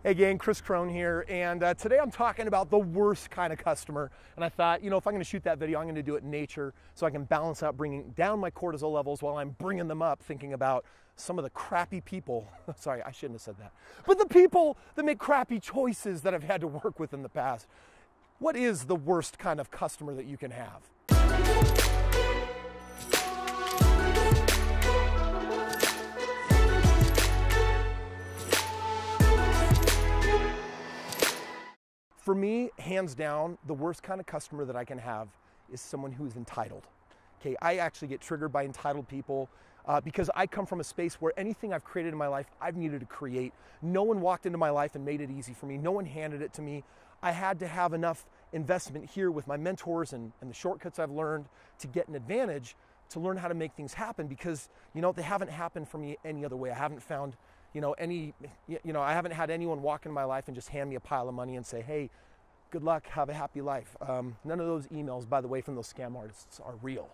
Hey gang, Kris Krohn here, and today I'm talking about the worst kind of customer. And I thought, you know, if I'm gonna shoot that video, I'm gonna do it in nature so I can balance out bringing down my cortisol levels while I'm bringing them up, thinking about some of the crappy people, sorry, I shouldn't have said that, but the people that make crappy choices that I've had to work with in the past. What is the worst kind of customer that you can have? For me, hands down, the worst kind of customer that I can have is someone who's entitled. Okay, I actually get triggered by entitled people because I come from a space where anything I've created in my life, I've needed to create. No one walked into my life and made it easy for me. No one handed it to me. I had to have enough investment here with my mentors and the shortcuts I've learned to get an advantage to learn how to make things happen because, you know, they haven't happened for me any other way. I haven't found I haven't had anyone walk into my life and just hand me a pile of money and say, hey, good luck, have a happy life. None of those emails, by the way, from those scam artists are real.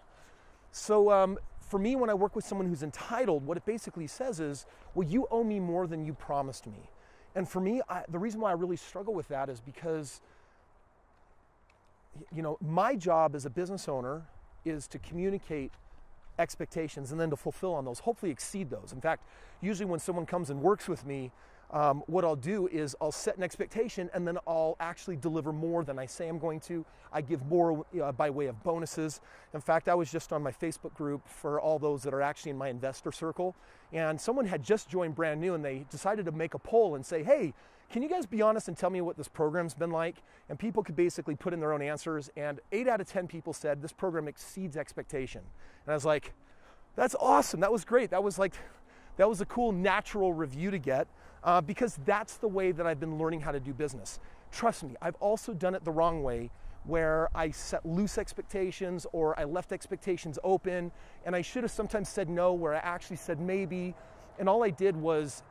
So for me, when I work with someone who's entitled, what it basically says is, well, you owe me more than you promised me. And for me, the reason why I really struggle with that is because, you know, my job as a business owner is to communicate expectations and then to fulfill on those, hopefully exceed those. In fact, usually when someone comes and works with me, what I'll do is I'll set an expectation and then I'll actually deliver more than I say I'm going to. I give more by way of bonuses. In fact, I was just on my Facebook group for all those that are actually in my investor circle, and someone had just joined brand new and they decided to make a poll and say, hey, can you guys be honest and tell me what this program's been like? And people could basically put in their own answers, and 8 out of 10 people said this program exceeds expectation. And I was like, that's awesome, that was great. That was a cool natural review to get because that's the way that I've been learning how to do business. Trust me, I've also done it the wrong way where I set loose expectations or I left expectations open, and I should have sometimes said no where I actually said maybe, and all I did was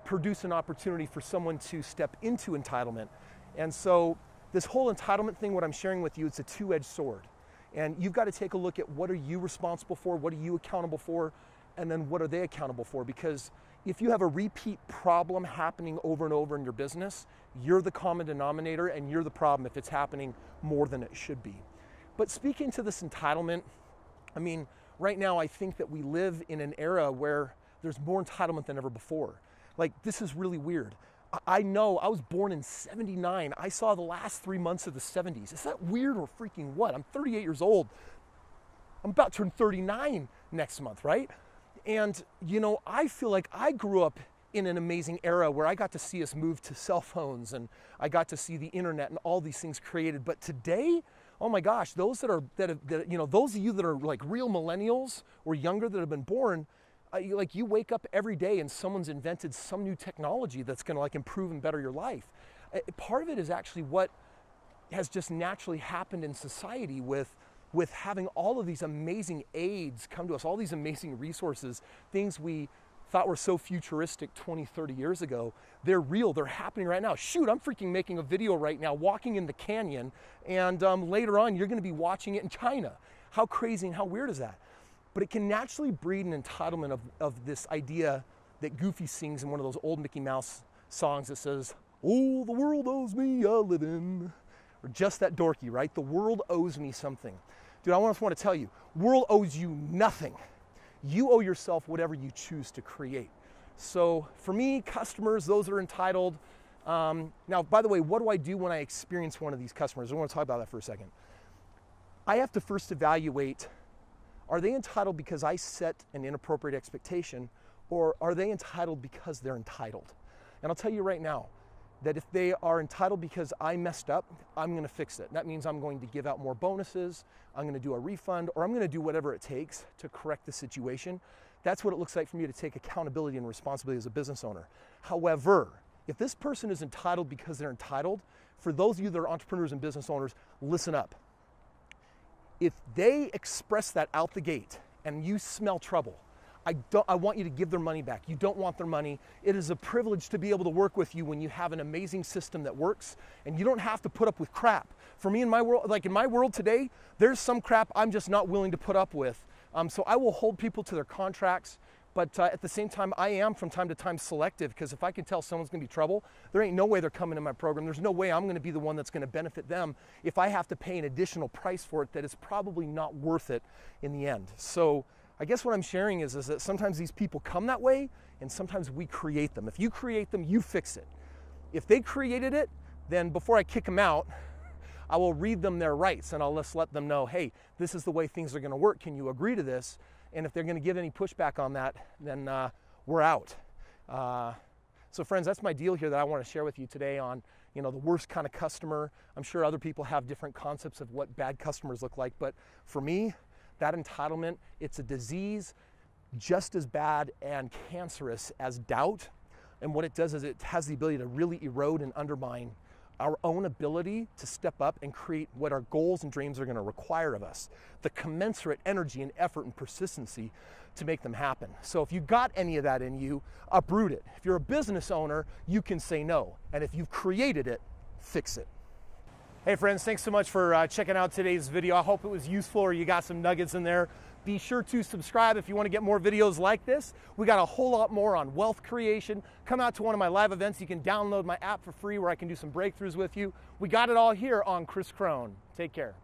produce an opportunity for someone to step into entitlement. And so this whole entitlement thing, what I'm sharing with you, it's a two-edged sword. And you've got to take a look at what are you responsible for, what are you accountable for, and then what are they accountable for? Because if you have a repeat problem happening over and over in your business, you're the common denominator and you're the problem if it's happening more than it should be. But speaking to this entitlement, I mean, right now I think that we live in an era where there's more entitlement than ever before. Like, this is really weird. I know I was born in '79. I saw the last 3 months of the '70s. Is that weird or freaking what? I'm 38 years old. I'm about to turn 39 next month, right? And, you know, I feel like I grew up in an amazing era where I got to see us move to cell phones and I got to see the internet and all these things created. But today, oh my gosh, those those of you that are like real millennials or younger that have been born, you wake up every day and someone's invented some new technology that's going to like improve and better your life. Part of it is actually what has just naturally happened in society with having all of these amazing aids come to us, all these amazing resources, things we thought were so futuristic 20, 30 years ago. They're real, they're happening right now. Shoot, I'm freaking making a video right now, walking in the canyon, and later on you're gonna be watching it in China. How crazy and how weird is that? But it can naturally breed an entitlement of this idea that Goofy sings in one of those old Mickey Mouse songs that says, oh, the world owes me a living. Or just that dorky, right? The world owes me something. Dude, I just want to tell you, world owes you nothing. You owe yourself whatever you choose to create. So for me, customers, those that are entitled. Now, by the way, what do I do when I experience one of these customers? I want to talk about that for a second. I have to first evaluate, are they entitled because I set an inappropriate expectation, or are they entitled because they're entitled? And I'll tell you right now that if they are entitled because I messed up, I'm gonna fix it. That means I'm going to give out more bonuses, I'm gonna do a refund, or I'm gonna do whatever it takes to correct the situation. That's what it looks like for me to take accountability and responsibility as a business owner. However, if this person is entitled because they're entitled, for those of you that are entrepreneurs and business owners, listen up. If they express that out the gate and you smell trouble, I want you to give their money back. You don't want their money. It is a privilege to be able to work with you when you have an amazing system that works and you don't have to put up with crap. For me in my world, like in my world today, there's some crap I'm just not willing to put up with. So I will hold people to their contracts, But at the same time, I am from time to time selective, because if I can tell someone's going to be trouble, there ain't no way they're coming in my program. There's no way I'm going to be the one that's going to benefit them if I have to pay an additional price for it that is probably not worth it in the end. So I guess what I'm sharing is that sometimes these people come that way, and sometimes we create them. If you create them, you fix it. If they created it, then before I kick them out, I will read them their rights, and I'll just let them know, hey, this is the way things are going to work. Can you agree to this? And if they're going to give any pushback on that, then we're out. So friends, that's my deal here that I want to share with you today on, the worst kind of customer. I'm sure other people have different concepts of what bad customers look like, but for me, that entitlement, it's a disease just as bad and cancerous as doubt. And what it does is it has the ability to really erode and undermine our own ability to step up and create what our goals and dreams are going to require of us, the commensurate energy and effort and persistency to make them happen. So if you got any of that in you, uproot it. If you're a business owner, you can say no. And if you've created it, fix it. Hey friends, thanks so much for checking out today's video. I hope it was useful or you got some nuggets in there. Be sure to subscribe if you want to get more videos like this. We got a whole lot more on wealth creation. Come out to one of my live events. You can download my app for free where I can do some breakthroughs with you. We got it all here on Kris Krohn. Take care.